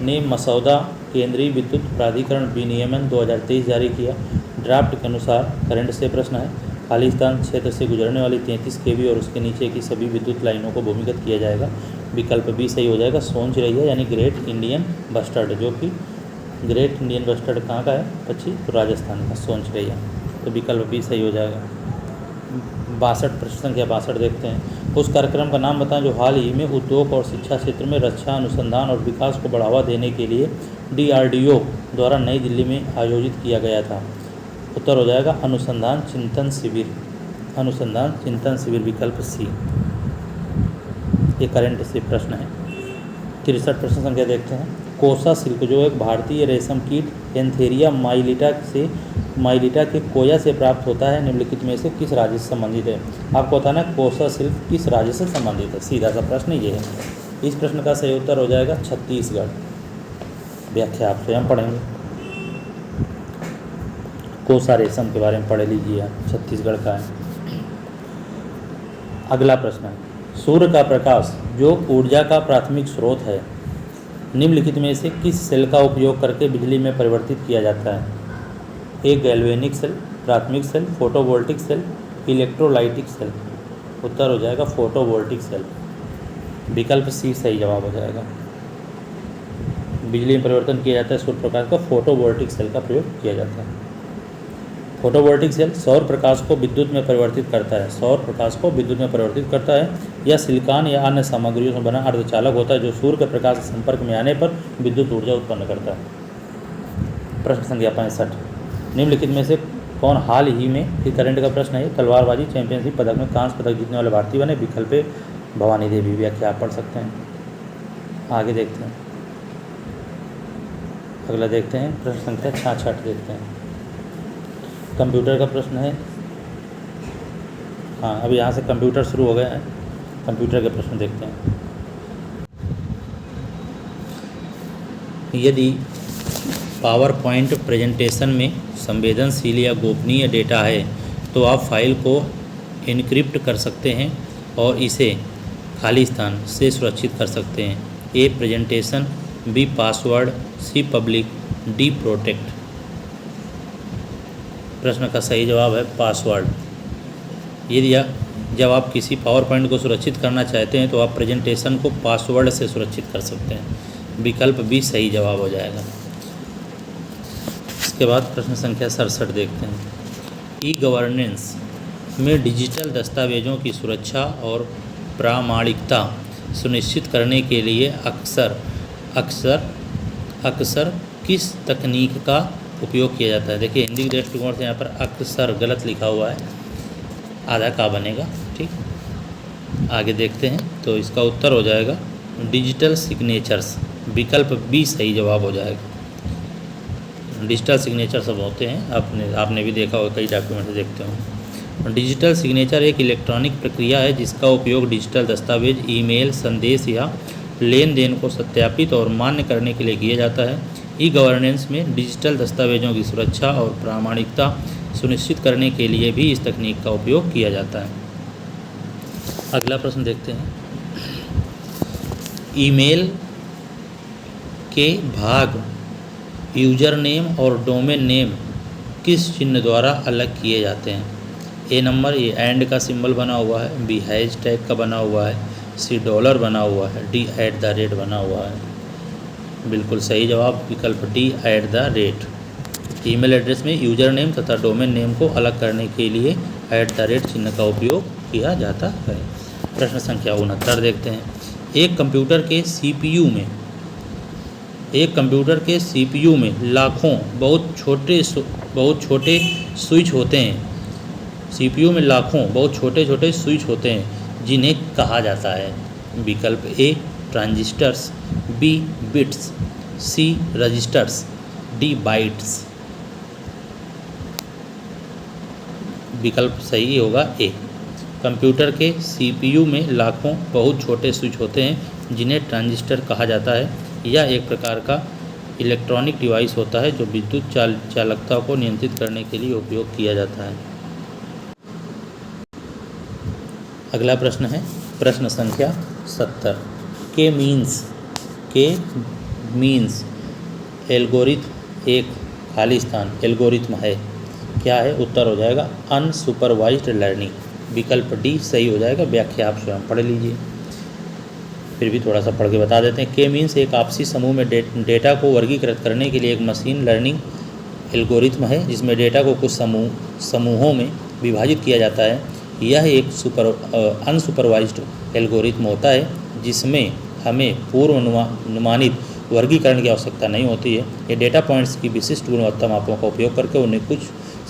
[SPEAKER 1] ने मसौदा केंद्रीय विद्युत प्राधिकरण विनियमन 2023 जारी किया। ड्राफ्ट के अनुसार करंट से प्रश्न है, खालिस्तान क्षेत्र से गुजरने वाली 33 kV और उसके नीचे की सभी विद्युत लाइनों को भूमिगत किया जाएगा। विकल्प बी सही हो जाएगा। सोन चिरैया यानी ग्रेट इंडियन बस्टर्ड, जो कि ग्रेट इंडियन बस्टर्ड कहाँ का है? पक्षी तो राजस्थान का सोन चिरैया, तो विकल्प बी सही हो जाएगा। 62 प्रश्न संख्या 62 देखते हैं। उस कार्यक्रम का नाम बताएं जो हाल ही में उद्योग और शिक्षा क्षेत्र में रक्षा अनुसंधान और विकास को बढ़ावा देने के लिए DRDO द्वारा नई दिल्ली में आयोजित किया गया था। उत्तर हो जाएगा अनुसंधान चिंतन शिविर। अनुसंधान चिंतन शिविर विकल्प सी। ये करंट से प्रश्न है। 63 प्रश्न संख्या देखते हैं। कोसा सिल्क जो एक भारतीय रेशम कीट एंथेरिया माइलिटा के कोया से प्राप्त होता है, निम्नलिखित में से किस राज्य से संबंधित है? आपको बताना कोसा सिल्क किस राज्य से संबंधित है, सीधा सा प्रश्न ये है। इस प्रश्न का सही उत्तर हो जाएगा छत्तीसगढ़। व्याख्या आप स्वयं पढ़ेंगे, कोसा रेशम के बारे में पढ़ लीजिए आप, छत्तीसगढ़ का है। अगला प्रश्न है, सूर्य का प्रकाश जो ऊर्जा का प्राथमिक स्रोत है, निम्नलिखित में से किस सेल का उपयोग करके बिजली में परिवर्तित किया जाता है? ए गैल्वेनिक सेल, प्राथमिक cell, photovoltaic cell, electrolytic cell. उत्तर हो जाएगा फोटोवोल्टिक सेल। विकल्प सी सही जवाब हो जाएगा। बिजली में परिवर्तन किया जाता है सूर्य प्रकाश का, फोटोवोल्टिक सेल का प्रयोग किया जाता है। फोटोवोल्टिक सेल सौर प्रकाश को विद्युत में परिवर्तित करता है। सौर प्रकाश को विद्युत में परिवर्तित करता है। यह सिलिकॉन या अन्य सामग्रियों से बना अर्धचालक होता है जो सूर्य के प्रकाश के संपर्क में आने पर विद्युत ऊर्जा उत्पन्न करता है। प्रश्न संख्या 65, निम्नलिखित में से कौन हाल ही में, ये करंट का प्रश्न है, तलवारबाजी चैंपियनशिप पदक में कांस्य पदक जीतने वाले भारतीय बने? विकल्प ए भवानी देवी। व्याख्या आप पढ़ सकते हैं। आगे देखते हैं, अगला देखते हैं प्रश्न संख्या 66 देखते हैं। कंप्यूटर का प्रश्न है। हाँ, अभी यहाँ से कंप्यूटर शुरू हो गया है। कंप्यूटर के प्रश्न देखते हैं। यदि पावर पॉइंट प्रेजेंटेशन में संवेदनशील या गोपनीय डेटा है तो आप फाइल को एन्क्रिप्ट कर सकते हैं और इसे खाली स्थान से सुरक्षित कर सकते हैं। A presentation, B password, C public, D protect. प्रश्न का सही जवाब है पासवर्ड। यदि जब आप किसी पावर पॉइंट को सुरक्षित करना चाहते हैं तो आप प्रेजेंटेशन को पासवर्ड से सुरक्षित कर सकते हैं। विकल्प बी सही जवाब हो जाएगा। इसके बाद प्रश्न संख्या 67 देखते हैं। ई गवर्नेंस में डिजिटल दस्तावेज़ों की सुरक्षा और प्रामाणिकता सुनिश्चित करने के लिए अक्सर किस तकनीक का उपयोग किया जाता है? देखिए हिंदी के दृष्टिकोण से यहाँ पर अक्सर गलत लिखा हुआ है, आधा का बनेगा। ठीक, आगे देखते हैं। तो इसका उत्तर हो जाएगा डिजिटल सिग्नेचर्स। विकल्प बी सही जवाब हो जाएगा। डिजिटल सिग्नेचर सब होते हैं, आपने भी देखा होगा, कई डॉक्यूमेंट देखते हो। डिजिटल सिग्नेचर एक इलेक्ट्रॉनिक प्रक्रिया है जिसका उपयोग डिजिटल दस्तावेज, ईमेल, संदेश या लेन देन को सत्यापित और मान्य करने के लिए किया जाता है। ई गवर्नेंस में डिजिटल दस्तावेजों की सुरक्षा और प्रामाणिकता सुनिश्चित करने के लिए भी इस तकनीक का उपयोग किया जाता है। अगला प्रश्न देखते हैं। ईमेल के भाग यूजर नेम और डोमेन नेम किस चिन्ह द्वारा अलग किए जाते हैं? ए नंबर, ये एंड का सिंबल बना हुआ है, बी हैशटैग का बना हुआ है, सी डॉलर बना हुआ है, डी @ बना हुआ है। बिल्कुल सही जवाब विकल्प डी @ ईमेल एड्रेस में यूजर नेम तथा डोमेन नेम को अलग करने के लिए @ चिन्ह का उपयोग किया जाता है। प्रश्न संख्या 69 देखते हैं। एक कंप्यूटर के CPU में लाखों बहुत छोटे स्विच होते हैं। CPU में लाखों बहुत छोटे स्विच होते हैं जिन्हें कहा जाता है? विकल्प ए ट्रांजिस्टर्स, बी बिट्स, सी रजिस्टर्स, डी बाइट्स। विकल्प सही होगा ए। कंप्यूटर के सीपीयू में लाखों बहुत छोटे स्विच होते हैं जिन्हें ट्रांजिस्टर कहा जाता है। यह एक प्रकार का इलेक्ट्रॉनिक डिवाइस होता है जो विद्युत चालकता को नियंत्रित करने के लिए उपयोग किया जाता है। अगला प्रश्न है प्रश्न संख्या 70। के मीन्स एल्गोरिथम एक खाली स्थान एल्गोरिथम है। क्या है? उत्तर हो जाएगा अनसुपरवाइज्ड लर्निंग। विकल्प डी सही हो जाएगा। व्याख्या आप स्वयं पढ़ लीजिए, फिर भी थोड़ा सा पढ़ के बता देते हैं। के मीन्स एक आपसी समूह में डेटा को वर्गीकृत करने के लिए एक मशीन लर्निंग एल्गोरिथम है जिसमें डेटा को कुछ समूहों में विभाजित किया जाता है। यह एक अनसुपरवाइज्ड एल्गोरिथम होता है जिसमें हमें पूर्वानुमानित वर्गीकरण की आवश्यकता नहीं होती है। ये डेटा पॉइंट्स की विशिष्ट गुणवत्ता मापों का उपयोग करके उन्हें कुछ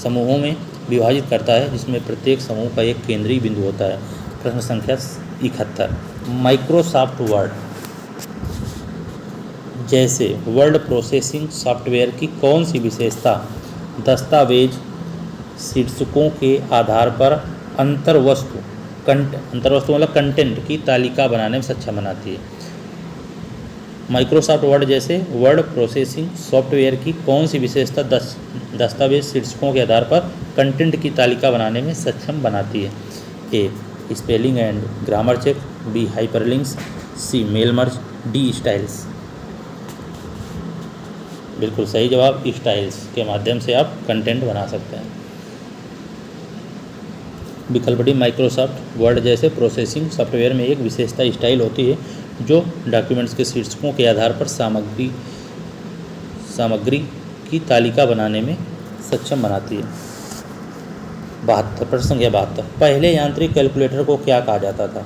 [SPEAKER 1] समूहों में विभाजित करता है जिसमें प्रत्येक समूह का एक केंद्रीय बिंदु होता है। प्रश्न संख्या 71। माइक्रोसॉफ्ट वर्ड जैसे वर्ड प्रोसेसिंग सॉफ्टवेयर की कौन सी विशेषता दस्तावेज शीर्षकों के आधार पर अंतर्वस्तु मतलब कंटेंट की तालिका बनाने में सक्षम बनाती है? माइक्रोसॉफ्ट वर्ड जैसे वर्ड प्रोसेसिंग सॉफ्टवेयर की कौन सी विशेषता दस्तावेज शीर्षकों के आधार पर कंटेंट की तालिका बनाने में सक्षम बनाती है? A spelling and grammar check, B hyperlinks, C mail merge, D styles. बिल्कुल सही जवाब स्टाइल्स के माध्यम से आप कंटेंट बना सकते हैं। विकल्प डी माइक्रोसॉफ्ट वर्ड जैसे प्रोसेसिंग सॉफ्टवेयर में एक विशेषता स्टाइल होती है जो डॉक्यूमेंट्स के शीर्षकों के आधार पर सामग्री की तालिका बनाने में सक्षम बनाती है। 72 प्रश्न संख्या 72। पहले यांत्रिक कैलकुलेटर को क्या कहा जाता था?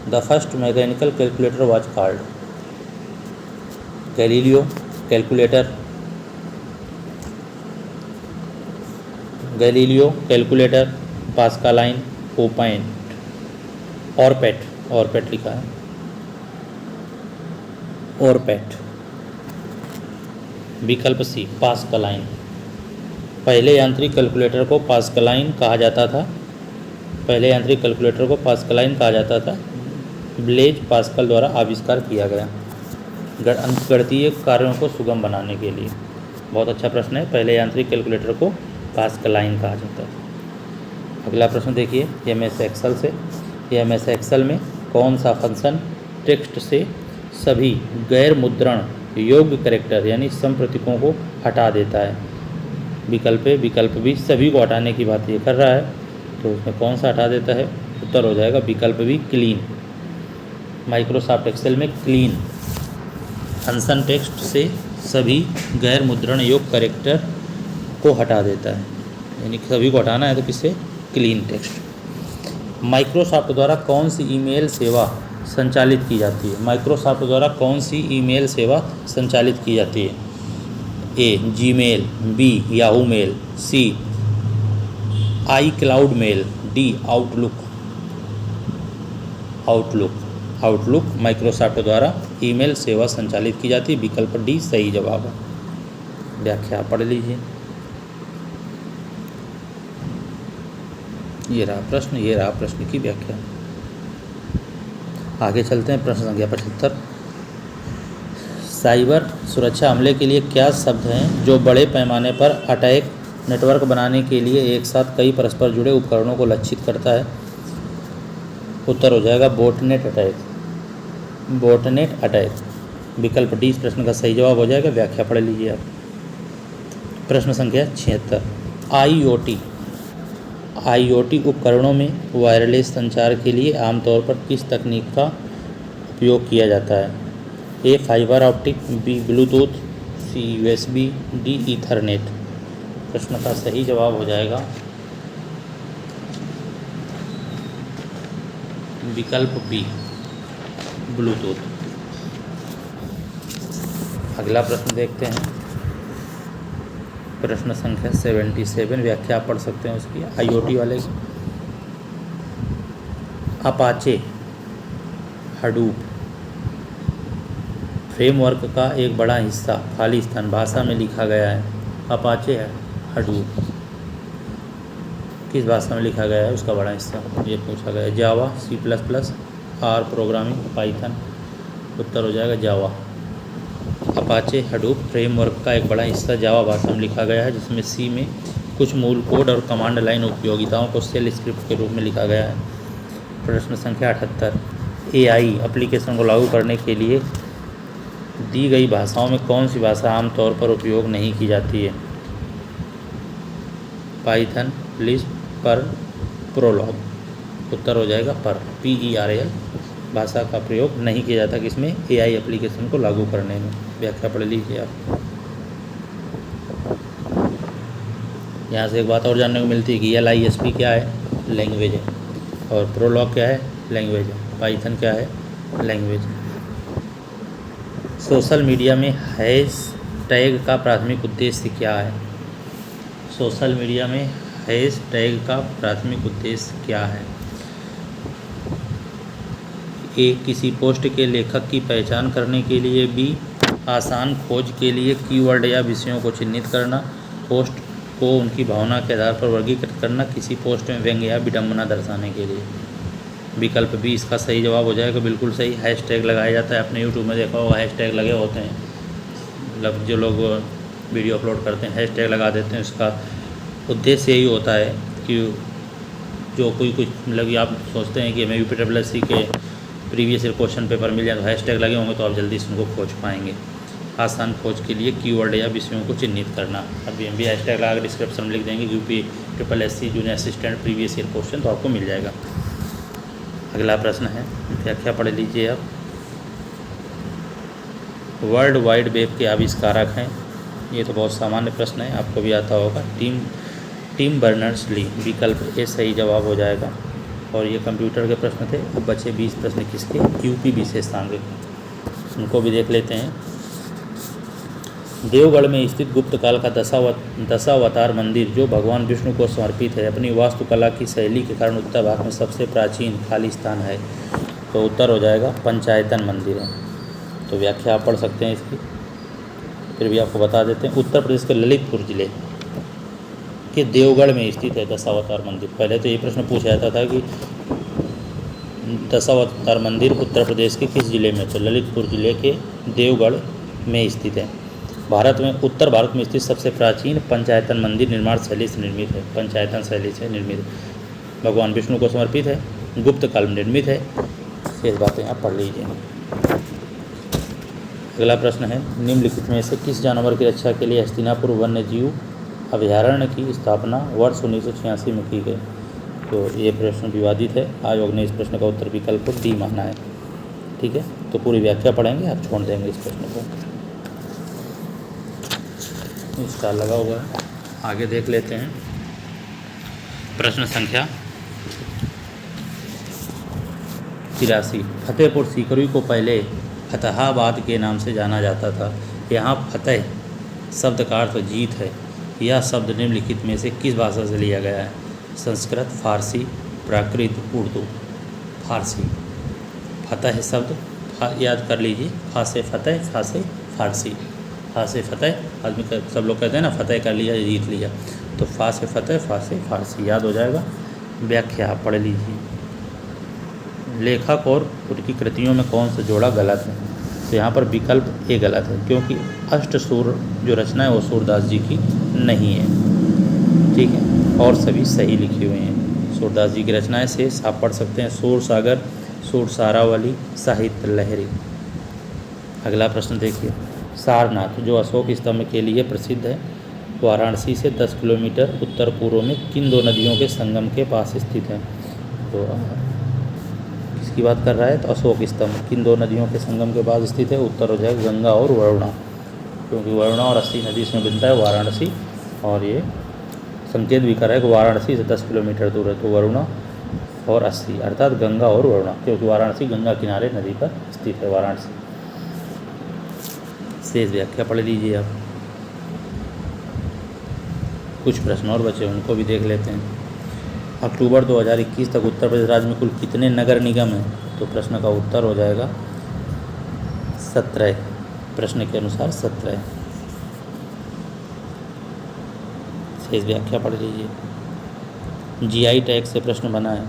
[SPEAKER 1] The first mechanical calculator was called Galileo calculator, Pascaline, ओपेट, ऑरपेट लिखा है, ऑरपेट। विकल्प सी पास्कालाइन। पहले यांत्रिक कैलकुलेटर को पास्कालाइन कहा जाता था। ब्लेज पास्कल द्वारा आविष्कार किया गया अंकगणितीय कार्यों को सुगम बनाने के लिए। बहुत अच्छा प्रश्न है। पहले यांत्रिक कैलकुलेटर को पास्कलाइन कहा जाता है। अगला प्रश्न देखिए एमएस एक्सेल से। एमएस एक्सेल में कौन सा फंक्शन टेक्स्ट से सभी गैर मुद्रण योग्य कैरेक्टर यानी सम प्रतीकों को हटा देता है? विकल्प भी सभी को हटाने की बात ये कर रहा है, तो उसमें कौन सा हटा देता है? उत्तर हो जाएगा विकल्प भी क्लीन। माइक्रोसॉफ्ट एक्सेल में क्लीन फंक्शन टेक्स्ट से सभी गैर मुद्रण योग्य कैरेक्टर को हटा देता है, यानी सभी को हटाना है तो किससे? Clean text. माइक्रोसॉफ्ट द्वारा कौन सी ईमेल सेवा संचालित की जाती है? माइक्रोसॉफ्ट द्वारा कौन सी ईमेल सेवा संचालित की जाती है? A Gmail, B Yahoo mail, C iCloud mail, D Outlook Microsoft द्वारा ईमेल सेवा संचालित की जाती है। विकल्प डी सही जवाब है। व्याख्या पढ़ लीजिए। ये रहा प्रश्न की व्याख्या। आगे चलते हैं। प्रश्न संख्या 75। साइबर सुरक्षा हमले के लिए क्या शब्द हैं जो बड़े पैमाने पर अटैक नेटवर्क बनाने के लिए एक साथ कई परस्पर जुड़े उपकरणों को लक्षित करता है? उत्तर हो जाएगा बोटनेट अटैक। विकल्प डी इस प्रश्न का सही जवाब हो जाएगा। व्याख्या पढ़ लीजिए आप। प्रश्न संख्या 76। आईओटी उपकरणों में वायरलेस संचार के लिए आमतौर पर किस तकनीक का उपयोग किया जाता है? A fibre optic, B Bluetooth, C USB, D Ethernet. प्रश्न का सही जवाब हो जाएगा विकल्प बी ब्लूटूथ। अगला प्रश्न देखते हैं। प्रश्न संख्या 77। व्याख्या आप पढ़ सकते हैं उसकी आईओटी वाले की। अपाचे, हडूप, फ्रेमवर्क का एक बड़ा हिस्सा खाली स्थान भाषा में लिखा गया है। अपाचे है, हडूप किस भाषा में लिखा गया है उसका बड़ा हिस्सा, ये पूछा गया है। जावा, C++, आर प्रोग्रामिंग, पाइथन, उत्तर हो जाएगा जावा। अपाचे हडूप फ्रेमवर्क का एक बड़ा हिस्सा जावा भाषा में लिखा गया है, जिसमें सी में कुछ मूल कोड और कमांड लाइन उपयोगिताओं को शेल स्क्रिप्ट के रूप में लिखा गया है। प्रश्न संख्या 78, AI एप्लीकेशन को लागू करने के लिए दी गई भाषाओं में कौन सी भाषा आमतौर पर उपयोग नहीं की जाती है? पाइथन, लिस्प, पर्ल, प्रोलॉग, उत्तर हो जाएगा पर्ल, PERL भाषा का प्रयोग नहीं किया जाता किसमें? AI एप्लीकेशन को लागू करने में। व्याख्या पढ़ लीजिए आप। यहाँ से एक बात और जानने को मिलती है कि LISP क्या है? लैंग्वेज है। और प्रोलॉग क्या है? लैंग्वेज है। पाइथन क्या है? लैंग्वेज है। सोशल मीडिया में हैशटैग का प्राथमिक उद्देश्य क्या है? सोशल मीडिया में हैशटैग का प्राथमिक उद्देश्य क्या है? एक किसी पोस्ट के लेखक की पहचान करने के लिए भी, आसान खोज के लिए कीवर्ड या विषयों को चिह्नित करना, पोस्ट को उनकी भावना के आधार पर वर्गीकृत करना, किसी पोस्ट में व्यंग्य या विडंबना दर्शाने के लिए। विकल्प बी इसका सही जवाब हो जाएगा, बिल्कुल सही। हैशटैग लगाया जाता है, आपने यूट्यूब में देखा होगा हैशटैग लगे होते हैं, मतलब जो लोग वीडियो अपलोड करते हैं हैशटैग लगा देते हैं। उसका उद्देश्य यही होता है कि जो कोई कुछ मतलब आप सोचते हैं कि हमें UPSSC के प्रीवियस ईयर क्वेश्चन पेपर मिल जाए तो हैशटैग लगे होंगे तो आप जल्दी से उनको खोज पाएंगे। आसान खोज के लिए कीवर्ड या विषयों को चिन्हित करना। अभी हम भी हैशटैग लगा डिस्क्रिप्शन में लिख देंगे UPSSC junior assistant previous year question, तो आपको मिल जाएगा। अगला प्रश्न है, व्याख्या पढ़ लीजिए आप। वर्ल्ड वाइड वेब के आविष्कारक हैं? ये तो बहुत सामान्य प्रश्न है, आपको भी आता होगा। टिम बर्नर्स-ली, विकल्प ए सही जवाब हो जाएगा। और ये कंप्यूटर के प्रश्न थे। अब बचे 20 प्रश्न किसके? यूपी विशेषांक के, उनको भी देख लेते हैं। देवगढ़ में स्थित गुप्त काल का दशावतार मंदिर जो भगवान विष्णु को समर्पित है, अपनी वास्तुकला की शैली के कारण उत्तर भारत में सबसे प्राचीन खाली स्थान है, तो उत्तर हो जाएगा पंचायतन मंदिर है। तो व्याख्या आप पढ़ सकते हैं इसकी, फिर भी आपको बता देते हैं। उत्तर प्रदेश के ललितपुर जिले के देवगढ़ में स्थित है दशावतार मंदिर। पहले तो ये प्रश्न पूछा जाता था कि दशावतार मंदिर उत्तर प्रदेश के किस जिले में? तो ललितपुर जिले के देवगढ़ में स्थित है। भारत में उत्तर भारत में स्थित सबसे प्राचीन पंचायतन मंदिर निर्माण शैली से निर्मित है। पंचायतन शैली से निर्मित, भगवान विष्णु को समर्पित है, गुप्त काल में निर्मित है। शेष बातें आप पढ़ लीजिए। अगला प्रश्न है, निम्नलिखित में से किस जानवर की रक्षा के लिए हस्तिनापुर वन्य जीव अभयारण्य की स्थापना वर्ष 1986 में की गई? तो ये प्रश्न विवादित है, आयोग ने इस प्रश्न का उत्तर विकल्प डी माना है। ठीक है, तो पूरी व्याख्या पढ़ेंगे, आप छोड़ देंगे इस प्रश्न को। स्टार लगा हुआ है, आगे देख लेते हैं। प्रश्न संख्या 83, फतेहपुर सीकरी को पहले फतहाबाद के नाम से जाना जाता था। यहाँ फतेह शब्द का अर्थ जीत है। यह शब्द निम्नलिखित में से किस भाषा से लिया गया है? संस्कृत, फारसी, प्राकृत, उर्दू। फारसी। फतेह शब्द याद कर लीजिए, फा से फतेह, फा से फारसी। फा से फतेह, आदमी सब लोग कहते हैं ना फतेह कर लिया, जीत लिया, तो फा से फतेह, फा से फारसी, याद हो जाएगा। व्याख्या पढ़ लीजिए। लेखक और उनकी कृतियों में कौन सा जोड़ा गलत है? तो यहाँ पर विकल्प ए गलत है, क्योंकि अष्टसूर जो रचना है वो सूरदास जी की नहीं है। ठीक है, और सभी सही लिखे हुए हैं। सूरदास जी की रचनाएं से आप पढ़ सकते हैं, सूर सागर, सूर सारावली, साहित्य लहरी। अगला प्रश्न देखिए, सारनाथ जो अशोक स्तंभ के लिए प्रसिद्ध है, वाराणसी से 10 किलोमीटर उत्तर पूर्व में किन दो नदियों के संगम के पास स्थित है? तो किसकी बात कर रहा है? तो अशोक स्तंभ किन दो नदियों के संगम के पास स्थित है? उत्तर हो जाएगा गंगा और वरुणा, क्योंकि वरुणा और अस्सी नदी इसमें मिलता है वाराणसी, और ये संकेत भी कर रहा है कि वाराणसी से 10 किलोमीटर दूर है, तो वरुणा और अस्सी अर्थात गंगा और वरुणा, क्योंकि वाराणसी गंगा किनारे नदी पर स्थित है वाराणसी। शेष व्याख्या पढ़ लीजिए आप। कुछ प्रश्न और बचे, उनको भी देख लेते हैं। अक्टूबर 2021 तक उत्तर प्रदेश राज्य में कुल कितने नगर निगम हैं? तो प्रश्न का उत्तर हो जाएगा 17। प्रश्न के अनुसार सत्य है। शेष व्याख्या पढ़ लीजिए। जीआई टैग से प्रश्न बना है।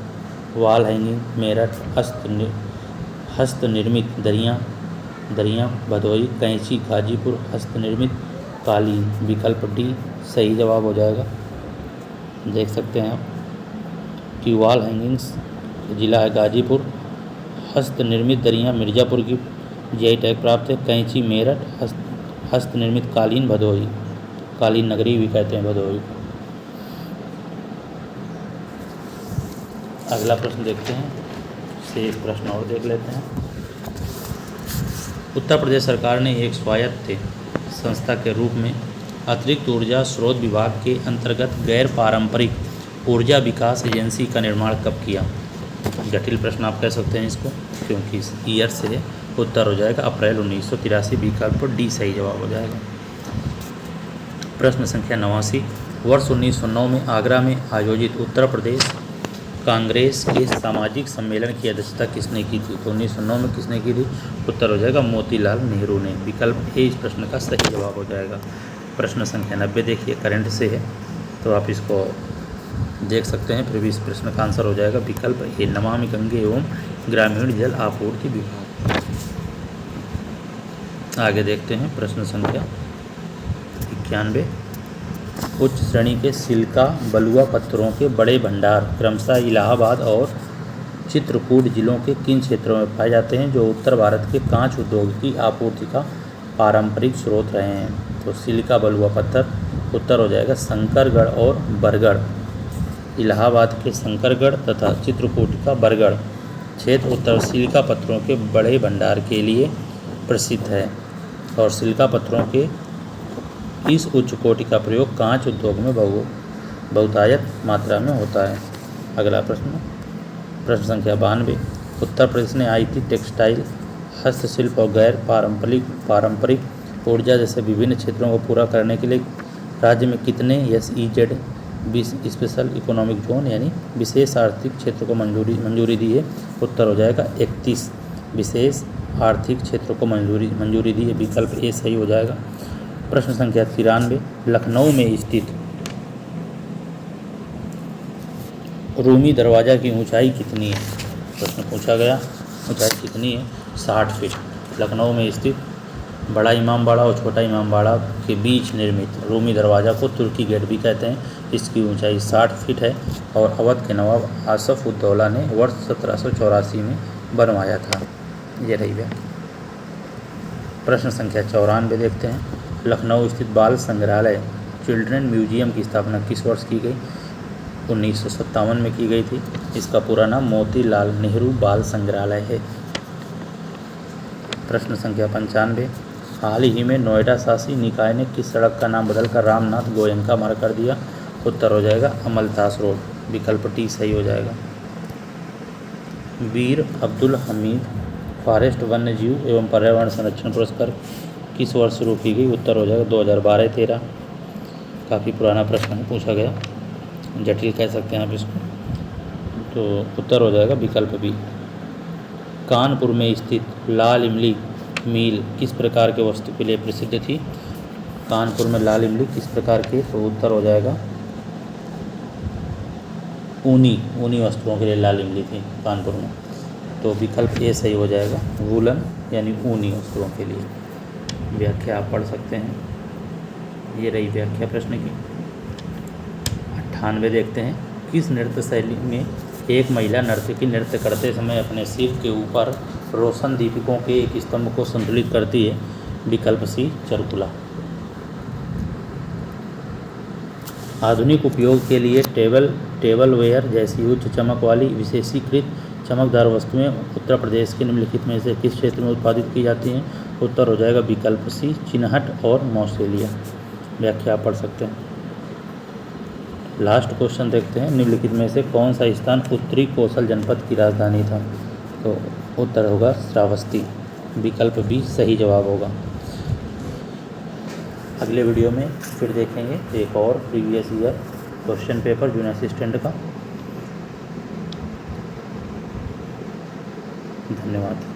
[SPEAKER 1] वॉल हैंगिंग मेरठ, हस्त निर्मित दरियाँ भदोही, कैंची गाजीपुर, हस्त निर्मित कालीन। विकल्प डी सही जवाब हो जाएगा। देख सकते हैं आप कि वॉल हैंगिंग्स जिला है गाजीपुर, हस्त निर्मित दरियाँ मिर्ज़ापुर की जीआई टैग प्राप्त है। कैंची मेरठ, हस्त निर्मित कालीन भदोही, कालीन नगरी भी कहते हैं भदोही को। अगला प्रश्न देखते हैं, शेष प्रश्न और देख लेते हैं। उत्तर प्रदेश सरकार ने एक स्वायत्त संस्था के रूप में अतिरिक्त ऊर्जा स्रोत विभाग के अंतर्गत गैर पारंपरिक ऊर्जा विकास एजेंसी का निर्माण कब किया? जटिल प्रश्न आप कह सकते हैं इसको, क्योंकि इस ईयर से है। उत्तर हो जाएगा अप्रैल 1983। विकल्प डी सही जवाब हो जाएगा। प्रश्न संख्या 89। वर्ष 1909 में आगरा में आयोजित उत्तर प्रदेश कांग्रेस के सामाजिक सम्मेलन की अध्यक्षता किसने की थी? तो 1909 में किसने की थी? उत्तर हो जाएगा मोतीलाल नेहरू ने। विकल्प ए इस प्रश्न का सही जवाब हो जाएगा। प्रश्न संख्या 90 देखिए, करंट से है तो आप इसको देख सकते हैं, फिर भी इस प्रश्न का आंसर हो जाएगा विकल्प ए नमामि गंगे एवं ग्रामीण जल आपूर्ति विभाग। आगे देखते हैं प्रश्न संख्या 91। उच्च श्रेणी के सिलिका बलुआ पत्थरों के बड़े भंडार क्रमशः इलाहाबाद और चित्रकूट जिलों के किन क्षेत्रों में पाए जाते हैं जो उत्तर भारत के कांच उद्योग की आपूर्ति का पारंपरिक स्रोत रहे हैं? तो सिलिका बलुआ पत्थर उत्तर हो जाएगा शंकरगढ़ और बरगढ़। इलाहाबाद के शंकरगढ़ तथा चित्रकूट का बरगढ़ क्षेत्र उत्तर सिलिका पत्थरों के बड़े भंडार के लिए प्रसिद्ध है और सिलिका पत्थरों के इस उच्च कोटि का प्रयोग कांच उद्योग में बहुतायत मात्रा में होता है। अगला प्रश्न संख्या 92। उत्तर प्रदेश ने आईटी, टेक्सटाइल, हस्तशिल्प और गैर पारंपरिक ऊर्जा जैसे विभिन्न क्षेत्रों को पूरा करने के लिए राज्य में कितने SEZ स्पेशल इकोनॉमिक जोन यानी विशेष आर्थिक क्षेत्र को मंजूरी दी है? उत्तर हो जाएगा 31 विशेष आर्थिक क्षेत्रों को मंजूरी दी है। विकल्प ए सही हो जाएगा। प्रश्न संख्या 93। लखनऊ में स्थित रूमी दरवाज़ा की ऊंचाई कितनी है? प्रश्न पूछा गया, ऊंचाई कितनी है? 60 फीट। लखनऊ में स्थित बड़ा इमामबाड़ा और छोटा इमामबाड़ा के बीच निर्मित रूमी दरवाज़ा को तुर्की गेट भी कहते हैं। इसकी ऊंचाई 60 फीट है और अवध के नवाब आसफ उद्दौला ने वर्ष 1784 में बनवाया था। ये रही व्याख्या। प्रश्न संख्या 94 देखते हैं। लखनऊ स्थित बाल संग्रहालय चिल्ड्रन म्यूजियम की स्थापना किस वर्ष की गई? 1957 में की गई थी। इसका पूरा नाम मोतीलाल नेहरू बाल संग्रहालय है। प्रश्न संख्या 95। हाल ही में नोएडा शासी निकाय ने किस सड़क का नाम बदलकर रामनाथ गोयनका मार्ग कर दिया? उत्तर हो जाएगा अमलतास रोड। विकल्प टी सही हो जाएगा। वीर अब्दुल हमीद फॉरेस्ट वन्य जीव एवं पर्यावरण संरक्षण पुरस्कार किस वर्ष शुरू की गई? उत्तर हो जाएगा 2012-13। काफ़ी पुराना प्रश्न है, पूछा गया, जटिल कह सकते हैं आप इसको। तो उत्तर हो जाएगा विकल्प बी। कानपुर में स्थित लाल इमली मिल किस प्रकार के वस्तु के लिए प्रसिद्ध थी? कानपुर में लाल इमली किस प्रकार के? तो उत्तर हो जाएगा ऊनी वस्तुओं के लिए लाल इमली थी कानपुर में। तो विकल्प ए सही हो जाएगा, वूलन यानी ऊनी वस्तुओं के लिए। व्याख्या आप पढ़ सकते हैं। ये रही व्याख्या प्रश्न की। 98 देखते हैं। किस नृत्य शैली में एक महिला नर्तकी नृत्य करते समय अपने सिर के ऊपर रोशन दीपकों के एक स्तंभ को संतुलित करती है? विकल्प सी चरकुला। आधुनिक उपयोग के लिए टेबल वेयर जैसी उच्च चमक वाली विशेषीकृत चमकदार वस्तुएं उत्तर प्रदेश के निम्नलिखित में से किस क्षेत्र में उत्पादित की जाती हैं? उत्तर हो जाएगा विकल्प सी चिन्हट और मौसेलिया। व्याख्या पढ़ सकते हैं। लास्ट क्वेश्चन देखते हैं। निम्नलिखित में से कौन सा स्थान उत्तरी कौशल जनपद की राजधानी था? तो उत्तर होगा श्रावस्ती। विकल्प बी सही जवाब होगा। अगले वीडियो में फिर देखेंगे एक और previous year question paper junior assistant का। धन्यवाद।